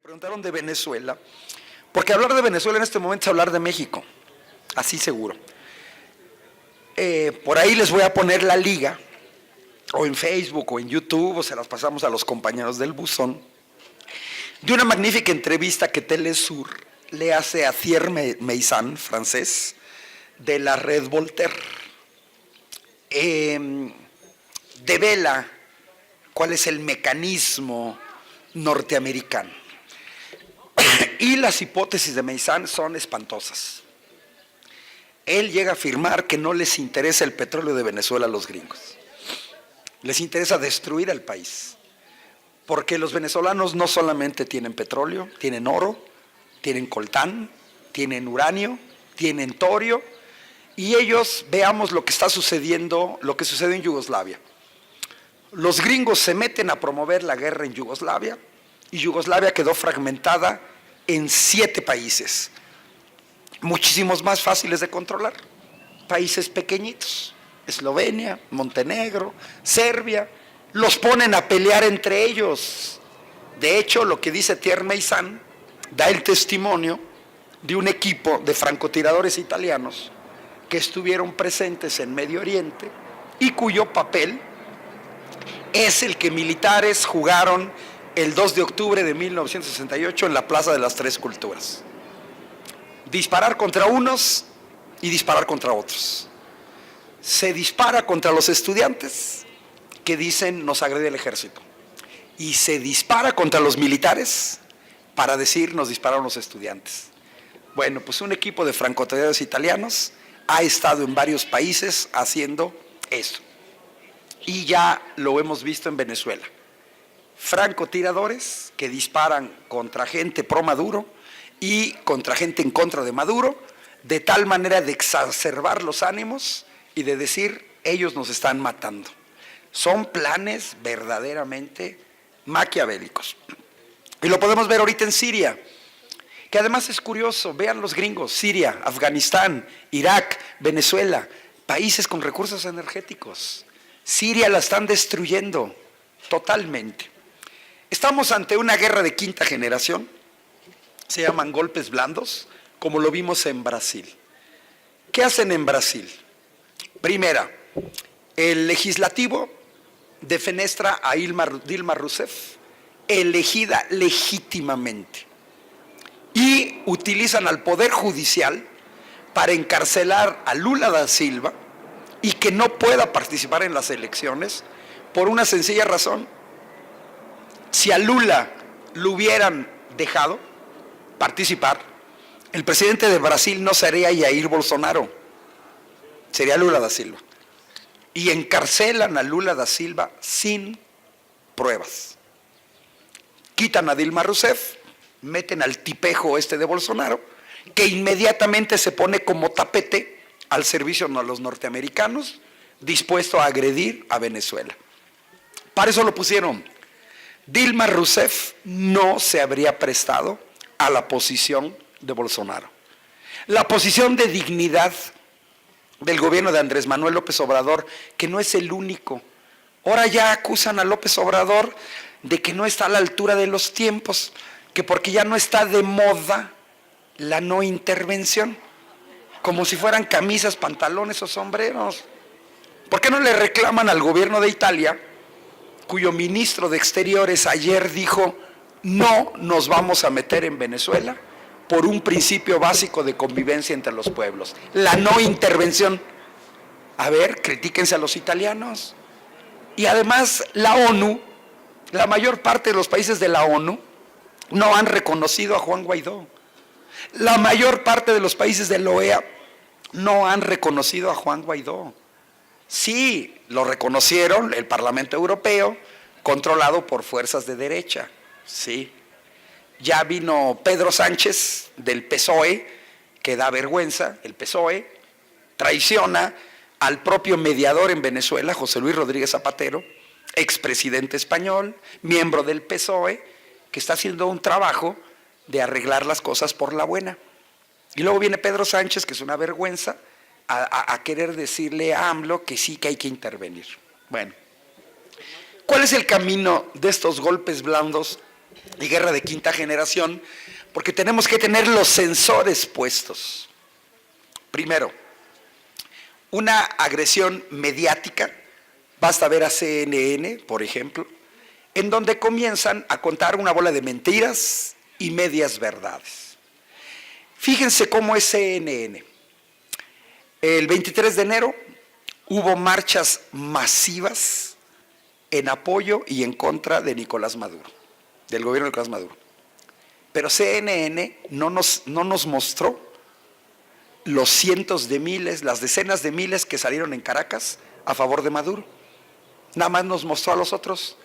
Preguntaron de Venezuela, porque hablar de Venezuela en este momento es hablar de México, así seguro. Por ahí les voy a poner la liga, o en Facebook o en YouTube, o se las pasamos a los compañeros del buzón, de una magnífica entrevista que Telesur le hace a Thierry Meyssan, francés, de la red Voltaire. Devela cuál es el mecanismo norteamericano. Y las hipótesis de Meyssan son espantosas. Él llega a afirmar que no les interesa el petróleo de Venezuela a los gringos. Les interesa destruir al país. Porque los venezolanos no solamente tienen petróleo, tienen oro, tienen coltán, tienen uranio, tienen torio. Y ellos, veamos lo que está sucediendo, lo que sucedió en Yugoslavia. Los gringos se meten a promover la guerra en Yugoslavia y Yugoslavia quedó fragmentada en 7 países, muchísimos más fáciles de controlar, países pequeñitos, Eslovenia, Montenegro, Serbia, los ponen a pelear entre ellos. De hecho, lo que dice Thierry Meyssan da el testimonio de un equipo de francotiradores italianos que estuvieron presentes en Medio Oriente y cuyo papel es el que militares jugaron el 2 de octubre de 1968 en la Plaza de las Tres Culturas. Disparar contra unos y disparar contra otros. Se dispara contra los estudiantes que dicen nos agrede el ejército. Y se dispara contra los militares para decir nos dispararon los estudiantes. Bueno, pues un equipo de francotiradores italianos ha estado en varios países haciendo eso. Y ya lo hemos visto en Venezuela. Francotiradores que disparan contra gente pro Maduro y contra gente en contra de Maduro, de tal manera de exacerbar los ánimos y de decir, ellos nos están matando. Son planes verdaderamente maquiavélicos. Y lo podemos ver ahorita en Siria, que además es curioso, vean los gringos, Siria, Afganistán, Irak, Venezuela, países con recursos energéticos. Siria la están destruyendo totalmente. Estamos ante una guerra de quinta generación, se llaman golpes blandos, como lo vimos en Brasil. ¿Qué hacen en Brasil? Primera, el legislativo defenestra a Dilma Rousseff, elegida legítimamente, y utilizan al Poder Judicial para encarcelar a Lula da Silva y que no pueda participar en las elecciones por una sencilla razón. Si a Lula lo hubieran dejado participar, el presidente de Brasil no sería Jair Bolsonaro, sería Lula da Silva. Y encarcelan a Lula da Silva sin pruebas. Quitan a Dilma Rousseff, meten al tipejo este de Bolsonaro, que inmediatamente se pone como tapete al servicio de los norteamericanos, dispuesto a agredir a Venezuela. Para eso lo pusieron. Dilma Rousseff no se habría prestado a la posición de Bolsonaro. La posición de dignidad del gobierno de Andrés Manuel López Obrador, que no es el único. Ahora ya acusan a López Obrador de que no está a la altura de los tiempos, que porque ya no está de moda la no intervención, como si fueran camisas, pantalones o sombreros. ¿Por qué no le reclaman al gobierno de Italia, cuyo ministro de Exteriores ayer dijo, no nos vamos a meter en Venezuela por un principio básico de convivencia entre los pueblos, la no intervención? A ver, critíquense a los italianos. Y además la ONU, la mayor parte de los países de la ONU no han reconocido a Juan Guaidó. La mayor parte de los países de la OEA no han reconocido a Juan Guaidó. Sí, lo reconocieron el Parlamento Europeo, controlado por fuerzas de derecha, sí. Ya vino Pedro Sánchez del PSOE, que da vergüenza, el PSOE traiciona al propio mediador en Venezuela, José Luis Rodríguez Zapatero, expresidente español, miembro del PSOE, que está haciendo un trabajo de arreglar las cosas por la buena. Y luego viene Pedro Sánchez, que es una vergüenza, a querer decirle a AMLO que sí que hay que intervenir. Bueno, ¿cuál es el camino de estos golpes blandos y guerra de quinta generación, porque tenemos que tener los sensores puestos. Primero, una agresión mediática, basta ver a CNN, por ejemplo, en donde comienzan a contar una bola de mentiras y medias verdades. Fíjense cómo es CNN. El 23 de enero hubo marchas masivas en apoyo y en contra de Nicolás Maduro, del gobierno de Nicolás Maduro. Pero CNN no nos mostró los cientos de miles, las decenas de miles que salieron en Caracas a favor de Maduro. Nada más nos mostró a los otros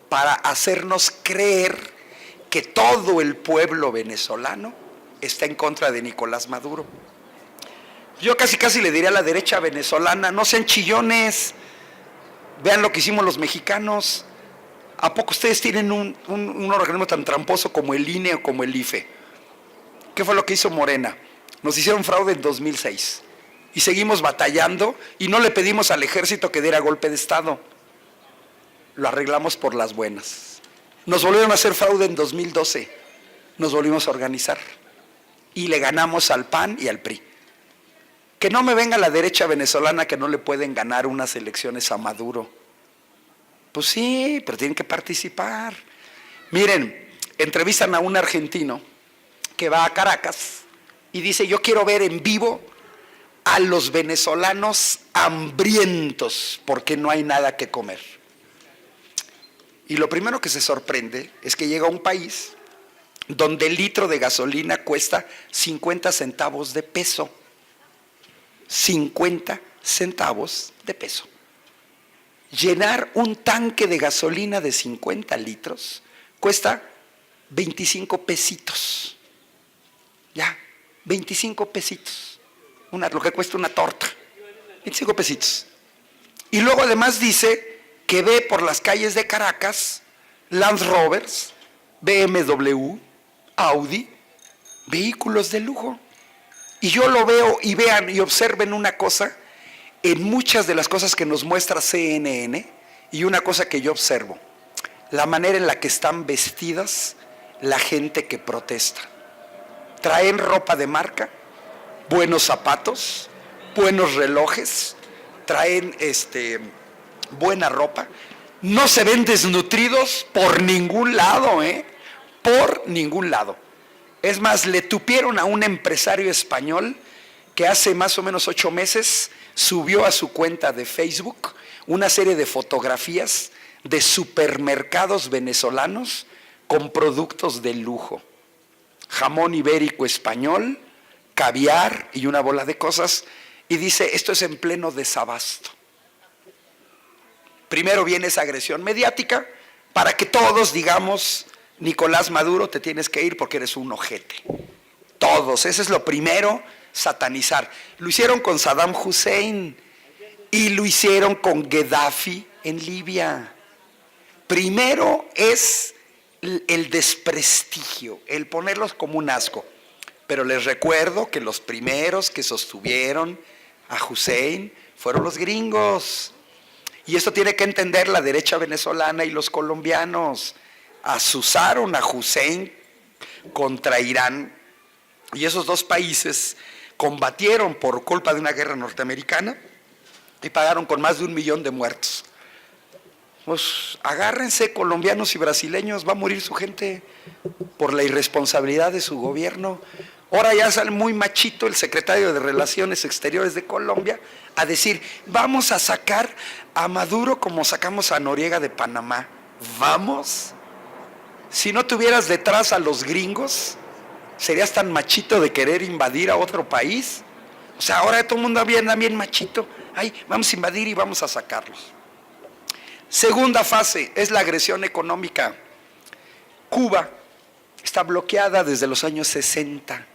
para hacernos creer que todo el pueblo venezolano está en contra de Nicolás Maduro. Yo casi le diría a la derecha venezolana, no sean chillones, vean lo que hicimos los mexicanos. ¿A poco ustedes tienen un organismo tan tramposo como el INE o como el IFE? ¿Qué fue lo que hizo Morena? Nos hicieron fraude en 2006 y seguimos batallando y no le pedimos al ejército que diera golpe de estado. Lo arreglamos por las buenas. Nos volvieron a hacer fraude en 2012, nos volvimos a organizar y le ganamos al PAN y al PRI. Que no me venga la derecha venezolana que no le pueden ganar unas elecciones a Maduro. Pues sí, pero tienen que participar. Miren, entrevistan a un argentino que va a Caracas y dice, yo quiero ver en vivo a los venezolanos hambrientos porque no hay nada que comer. Y lo primero que se sorprende es que llega a un país donde el litro de gasolina cuesta 50 centavos de peso. 50 centavos de peso. Llenar un tanque de gasolina de 50 litros cuesta 25 pesitos. Ya, 25 pesitos. Lo que cuesta una torta. 25 pesitos. Y luego además dice que ve por las calles de Caracas Land Rovers, BMW, Audi, vehículos de lujo. Y yo lo veo y vean y observen una cosa en muchas de las cosas que nos muestra CNN y una cosa que yo observo, la manera en la que están vestidas la gente que protesta. Traen ropa de marca, buenos zapatos, buenos relojes, traen buena ropa, no se ven desnutridos por ningún lado, por ningún lado. Es más, le tupieron a un empresario español que hace más o menos 8 meses subió a su cuenta de Facebook una serie de fotografías de supermercados venezolanos con productos de lujo. Jamón ibérico español, caviar y una bola de cosas. Y dice, esto es en pleno desabasto. Primero viene esa agresión mediática para que todos digamos, Nicolás Maduro, te tienes que ir porque eres un ojete. Todos, ese es lo primero, satanizar. Lo hicieron con Saddam Hussein y lo hicieron con Gaddafi en Libia. Primero es el desprestigio, el ponerlos como un asco. Pero les recuerdo que los primeros que sostuvieron a Hussein fueron los gringos. Y esto tiene que entender la derecha venezolana y los colombianos. Asusaron a Hussein contra Irán y esos dos países combatieron por culpa de una guerra norteamericana y pagaron con más de 1 millón de muertos. Pues agárrense, colombianos y brasileños, va a morir su gente por la irresponsabilidad de su gobierno. Ahora ya sale muy machito el secretario de Relaciones Exteriores de Colombia a decir, vamos a sacar a Maduro como sacamos a Noriega de Panamá. ¿Vamos? Si no tuvieras detrás a los gringos, ¿serías tan machito de querer invadir a otro país? O sea, ahora todo el mundo anda bien machito. Ay, vamos a invadir y vamos a sacarlos. Segunda fase es la agresión económica. Cuba está bloqueada desde los años 60.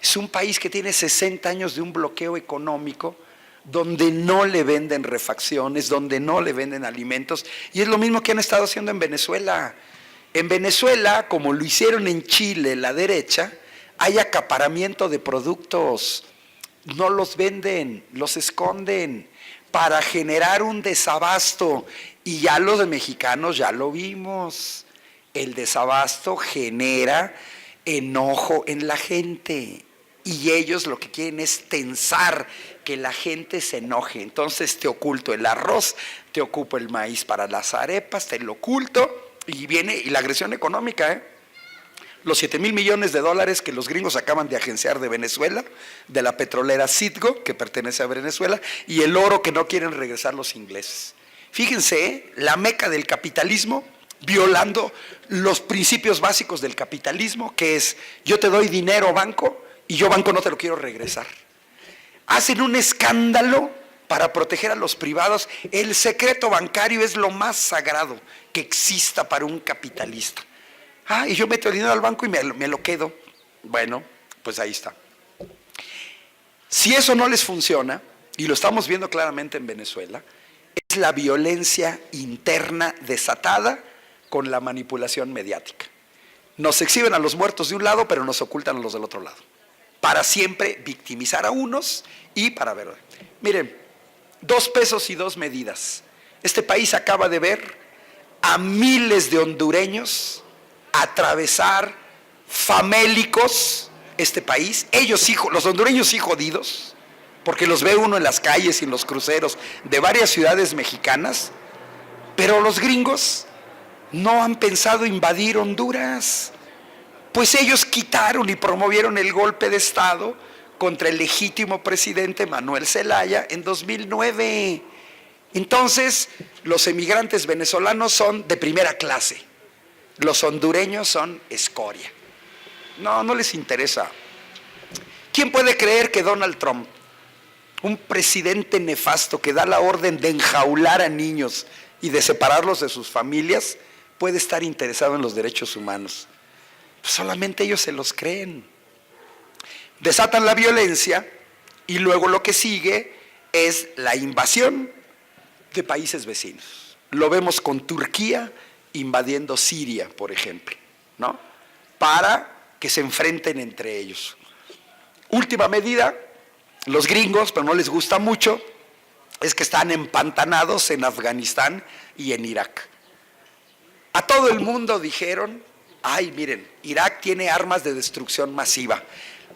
Es un país que tiene 60 años de un bloqueo económico donde no le venden refacciones, donde no le venden alimentos. Y es lo mismo que han estado haciendo en Venezuela. En Venezuela, como lo hicieron en Chile, la derecha, hay acaparamiento de productos. No los venden, los esconden para generar un desabasto. Y ya los mexicanos ya lo vimos. El desabasto genera enojo en la gente y ellos lo que quieren es tensar, que la gente se enoje. Entonces te oculto el arroz, te ocupo el maíz para las arepas, te lo oculto y viene y la agresión económica, los 7,000 millones de dólares que los gringos acaban de agenciar de Venezuela, de la petrolera Citgo, que pertenece a Venezuela, y el oro que no quieren regresar los ingleses. Fíjense, la meca del capitalismo, violando los principios básicos del capitalismo, que es, yo te doy dinero, banco, y yo, banco, no te lo quiero regresar. Hacen un escándalo para proteger a los privados. El secreto bancario es lo más sagrado que exista para un capitalista. Y yo meto el dinero al banco y me lo quedo. Bueno, pues ahí está. Si eso no les funciona, y lo estamos viendo claramente en Venezuela, es la violencia interna desatada con la manipulación mediática. Nos exhiben a los muertos de un lado, pero nos ocultan a los del otro lado, para siempre victimizar a unos y para ver. Miren, 2 pesos y 2 medidas. Este país acaba de ver a miles de hondureños atravesar famélicos este país, ellos hijos, los hondureños sí jodidos, porque los ve uno en las calles y en los cruceros de varias ciudades mexicanas, pero los gringos no han pensado invadir Honduras, pues ellos quitaron y promovieron el golpe de Estado contra el legítimo presidente Manuel Zelaya en 2009. Entonces, los emigrantes venezolanos son de primera clase. Los hondureños son escoria. No les interesa. ¿Quién puede creer que Donald Trump, un presidente nefasto que da la orden de enjaular a niños y de separarlos de sus familias, puede estar interesado en los derechos humanos? Pues solamente ellos se los creen. Desatan la violencia y luego lo que sigue es la invasión de países vecinos. Lo vemos con Turquía invadiendo Siria, por ejemplo, ¿no? Para que se enfrenten entre ellos. Última medida, los gringos, pero no les gusta mucho, es que están empantanados en Afganistán y en Irak. A todo el mundo dijeron, miren, Irak tiene armas de destrucción masiva,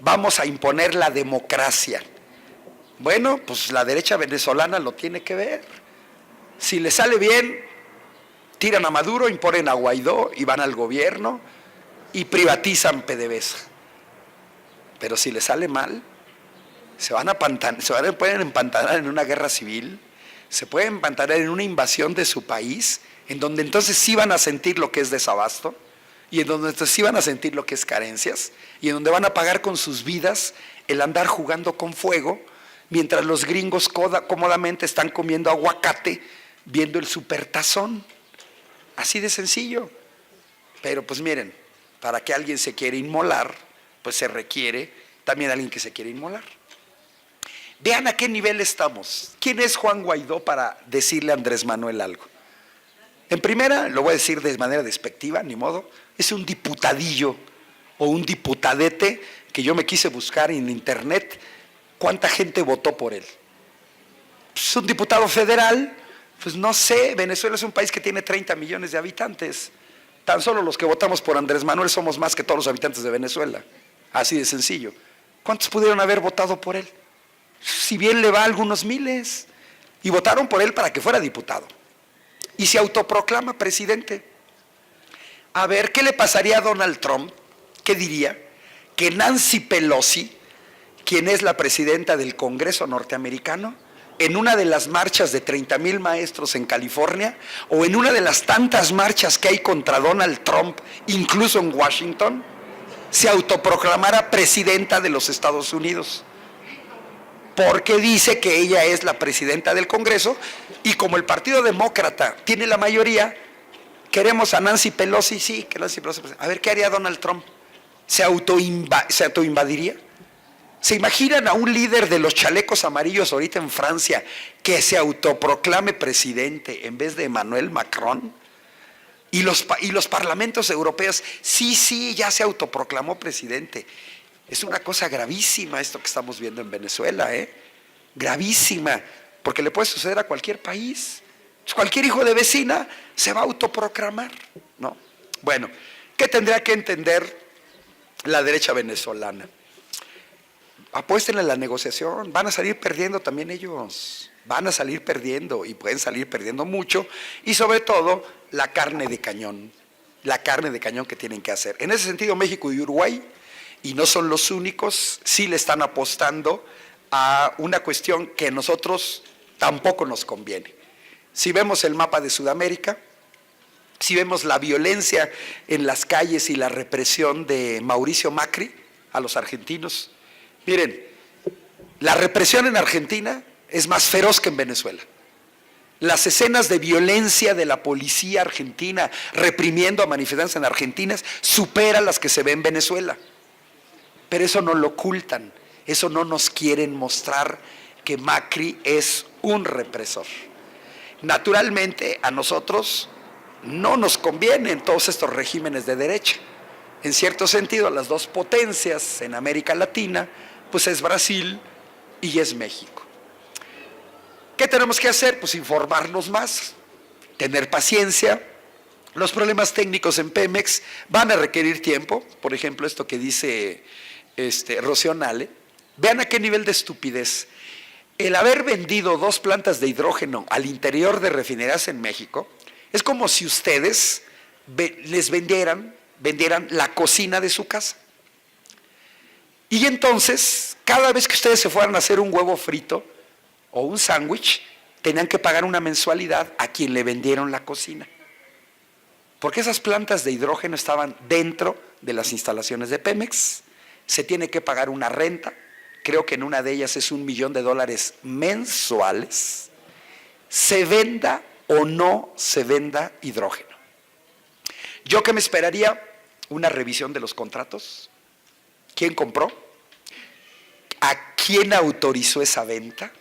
vamos a imponer la democracia. Bueno, pues la derecha venezolana lo tiene que ver. Si le sale bien, tiran a Maduro, imponen a Guaidó y van al gobierno y privatizan PDVSA. Pero si les sale mal, pueden empantanar en una guerra civil, se pueden empantanar en una invasión de su país, en donde entonces sí van a sentir lo que es desabasto, y en donde entonces sí van a sentir lo que es carencias, y en donde van a pagar con sus vidas el andar jugando con fuego, mientras los gringos cómodamente están comiendo aguacate, viendo el supertazón. Así de sencillo. Pero pues miren, para que alguien se quiera inmolar, pues se requiere también alguien que se quiera inmolar. Vean a qué nivel estamos. ¿Quién es Juan Guaidó para decirle a Andrés Manuel algo? En primera, lo voy a decir de manera despectiva, ni modo, es un diputadillo o un diputadete que yo me quise buscar en internet cuánta gente votó por él. Es un diputado federal. Pues no sé, Venezuela es un país que tiene 30 millones de habitantes. Tan solo los que votamos por Andrés Manuel somos más que todos los habitantes de Venezuela. Así de sencillo. ¿Cuántos pudieron haber votado por él? Si bien le va a algunos miles. Y votaron por él para que fuera diputado. Y se autoproclama presidente. A ver, ¿qué le pasaría a Donald Trump? ¿Qué diría? Que Nancy Pelosi, quien es la presidenta del Congreso norteamericano, en una de las marchas de 30,000 maestros en California, o en una de las tantas marchas que hay contra Donald Trump, incluso en Washington, se autoproclamara presidenta de los Estados Unidos. Porque dice que ella es la presidenta del Congreso, y como el Partido Demócrata tiene la mayoría, queremos a Nancy Pelosi, sí, que Nancy Pelosi. A ver, ¿qué haría Donald Trump? ¿Se autoinvadiría? ¿Se imaginan a un líder de los chalecos amarillos ahorita en Francia que se autoproclame presidente en vez de Emmanuel Macron? Y los parlamentos europeos, sí, ya se autoproclamó presidente. Es una cosa gravísima esto que estamos viendo en Venezuela, gravísima, porque le puede suceder a cualquier país. Cualquier hijo de vecina se va a autoproclamar, ¿no? Bueno, ¿qué tendría que entender la derecha venezolana? Apuesten en la negociación, van a salir perdiendo también ellos, van a salir perdiendo y pueden salir perdiendo mucho, y sobre todo la carne de cañón que tienen que hacer. En ese sentido, México y Uruguay, y no son los únicos, sí le están apostando a una cuestión que a nosotros tampoco nos conviene. Si vemos el mapa de Sudamérica, si vemos la violencia en las calles y la represión de Mauricio Macri a los argentinos, miren, la represión en Argentina es más feroz que en Venezuela. Las escenas de violencia de la policía argentina reprimiendo a manifestantes en Argentina superan las que se ven en Venezuela. Pero eso no lo ocultan, eso no nos quieren mostrar que Macri es un represor. Naturalmente, a nosotros no nos convienen todos estos regímenes de derecha. En cierto sentido, las dos potencias en América Latina, pues es Brasil y es México. ¿Qué tenemos que hacer? Pues informarnos más, tener paciencia. Los problemas técnicos en Pemex van a requerir tiempo. Por ejemplo, esto que dice Rocío Nale. Vean a qué nivel de estupidez. El haber vendido 2 plantas de hidrógeno al interior de refinerías en México es como si ustedes les vendieran la cocina de su casa. Y entonces, cada vez que ustedes se fueran a hacer un huevo frito o un sándwich, tenían que pagar una mensualidad a quien le vendieron la cocina. Porque esas plantas de hidrógeno estaban dentro de las instalaciones de Pemex, se tiene que pagar una renta, creo que en una de ellas es $1 millón mensuales, se venda o no se venda hidrógeno. Yo que me esperaría una revisión de los contratos, ¿quién compró? ¿A quién autorizó esa venta?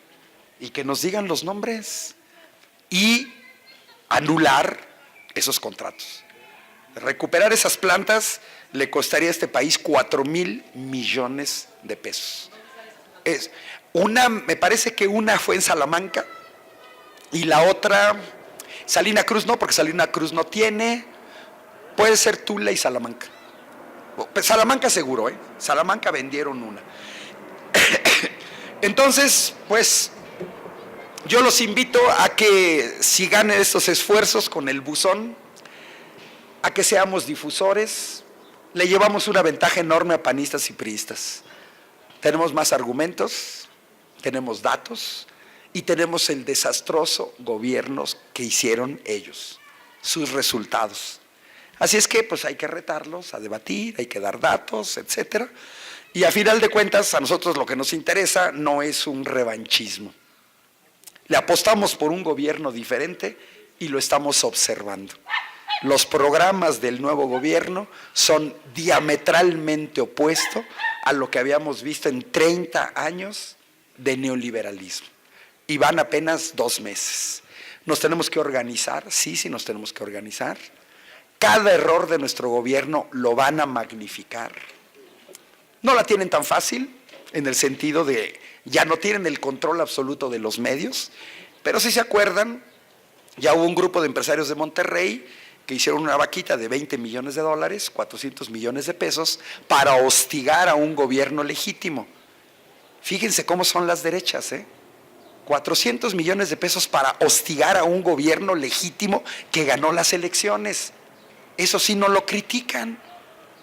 Y que nos digan los nombres y anular esos contratos. Recuperar esas plantas le costaría a este país 4,000 millones de pesos. Me parece que una fue en Salamanca y la otra, Salina Cruz no, porque Salina Cruz no tiene, puede ser Tula y Salamanca. Salamanca seguro, Salamanca vendieron una. Entonces, pues, yo los invito a que sigan estos esfuerzos con el buzón, a que seamos difusores. Le llevamos una ventaja enorme a panistas y priistas. Tenemos más argumentos, tenemos datos y tenemos el desastroso gobierno que hicieron ellos, sus resultados. Así es que pues hay que retarlos, a debatir, hay que dar datos, etcétera. Y a final de cuentas, a nosotros lo que nos interesa no es un revanchismo. Le apostamos por un gobierno diferente y lo estamos observando. Los programas del nuevo gobierno son diametralmente opuestos a lo que habíamos visto en 30 años de neoliberalismo. Y van apenas 2 meses. Nos tenemos que organizar, sí nos tenemos que organizar. Cada error de nuestro gobierno lo van a magnificar. No la tienen tan fácil, en el sentido de ya no tienen el control absoluto de los medios, pero si se acuerdan, ya hubo un grupo de empresarios de Monterrey que hicieron una vaquita de $20 millones, 400 millones de pesos, para hostigar a un gobierno legítimo. Fíjense cómo son las derechas, 400 millones de pesos para hostigar a un gobierno legítimo que ganó las elecciones. Eso sí no lo critican.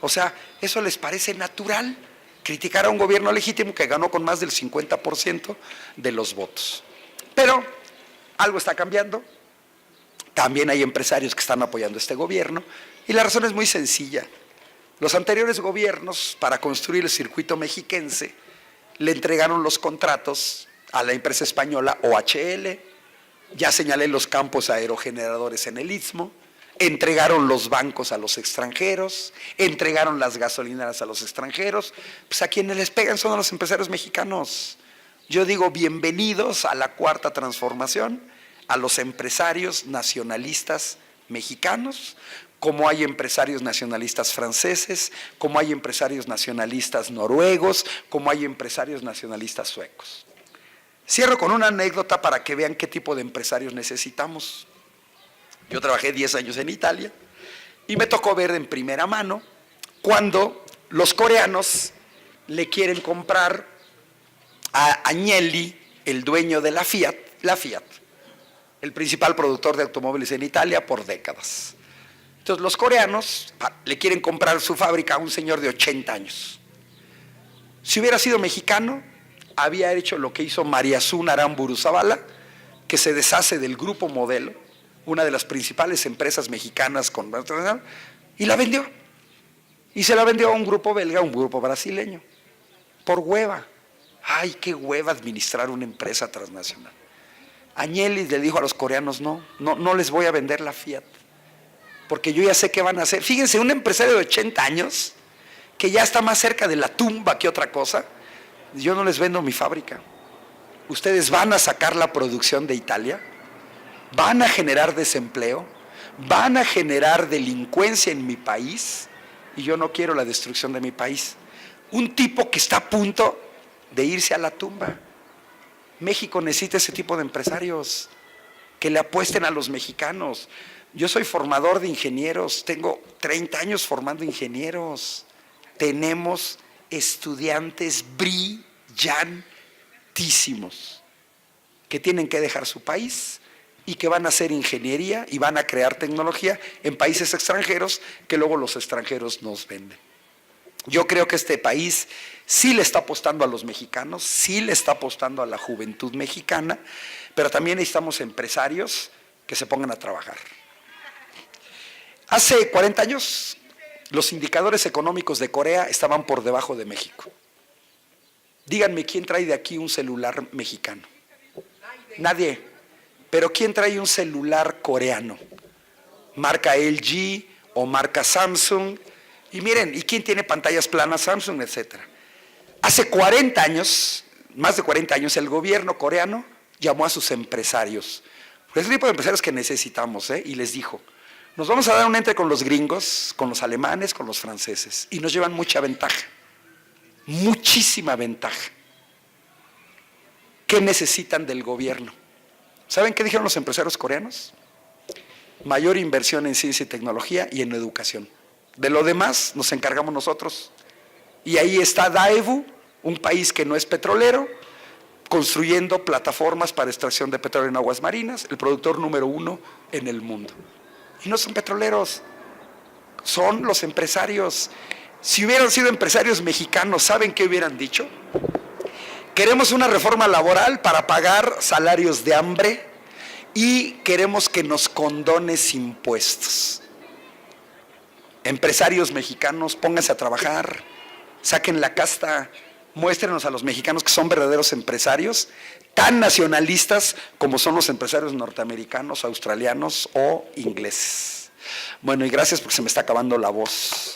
O sea, eso les parece natural, criticar a un gobierno legítimo que ganó con más del 50% de los votos. Pero algo está cambiando. También hay empresarios que están apoyando este gobierno y la razón es muy sencilla. Los anteriores gobiernos, para construir el circuito mexiquense, le entregaron los contratos a la empresa española OHL, ya señalé los campos aerogeneradores en el Istmo, entregaron los bancos a los extranjeros, entregaron las gasolineras a los extranjeros, pues a quienes les pegan son a los empresarios mexicanos. Yo digo bienvenidos a la cuarta transformación, a los empresarios nacionalistas mexicanos, como hay empresarios nacionalistas franceses, como hay empresarios nacionalistas noruegos, como hay empresarios nacionalistas suecos. Cierro con una anécdota para que vean qué tipo de empresarios necesitamos. Yo trabajé 10 años en Italia Y me tocó ver en primera mano cuando los coreanos le quieren comprar a Agnelli, el dueño de la Fiat, el principal productor de automóviles en Italia por décadas. Entonces los coreanos le quieren comprar su fábrica a un señor de 80 años. Si hubiera sido mexicano, había hecho lo que hizo Mariazún Aramburu Zavala, que se deshace del Grupo Modelo, una de las principales empresas mexicanas, y la vendió. Y se la vendió a un grupo belga, a un grupo brasileño, por hueva. Ay, qué hueva administrar una empresa transnacional. Agnelli le dijo a los coreanos, no les voy a vender la Fiat, porque yo ya sé qué van a hacer. Fíjense, un empresario de 80 años, que ya está más cerca de la tumba que otra cosa, yo no les vendo mi fábrica. Ustedes van a sacar la producción de Italia, van a generar desempleo, van a generar delincuencia en mi país, y yo no quiero la destrucción de mi país. Un tipo que está a punto de irse a la tumba. México necesita ese tipo de empresarios que le apuesten a los mexicanos. Yo soy formador de ingenieros, tengo 30 años formando ingenieros. Tenemos estudiantes brillantísimos que tienen que dejar su país y que van a hacer ingeniería y van a crear tecnología en países extranjeros que luego los extranjeros nos venden. Yo creo que este país sí le está apostando a los mexicanos, sí le está apostando a la juventud mexicana, pero también necesitamos empresarios que se pongan a trabajar. Hace 40 años, los indicadores económicos de Corea estaban por debajo de México. Díganme, ¿quién trae de aquí un celular mexicano? Nadie. Pero ¿quién trae un celular coreano? Marca LG o marca Samsung. Y miren, ¿y quién tiene pantallas planas? Samsung, etcétera. Hace 40 años, más de 40 años, el gobierno coreano llamó a sus empresarios. Es el tipo de empresarios que necesitamos, y les dijo, nos vamos a dar un entre con los gringos, con los alemanes, con los franceses, y nos llevan mucha ventaja, muchísima ventaja. ¿Qué necesitan del gobierno? ¿Saben qué dijeron los empresarios coreanos? Mayor inversión en ciencia y tecnología y en educación. De lo demás nos encargamos nosotros. Y ahí está Daewoo, un país que no es petrolero, construyendo plataformas para extracción de petróleo en aguas marinas, el productor número 1 en el mundo. Y no son petroleros, son los empresarios. Si hubieran sido empresarios mexicanos, ¿saben qué hubieran dicho? Queremos una reforma laboral para pagar salarios de hambre y queremos que nos condones impuestos. Empresarios mexicanos, pónganse a trabajar, saquen la casta, muéstrenos a los mexicanos que son verdaderos empresarios, tan nacionalistas como son los empresarios norteamericanos, australianos o ingleses. Bueno, y gracias porque se me está acabando la voz.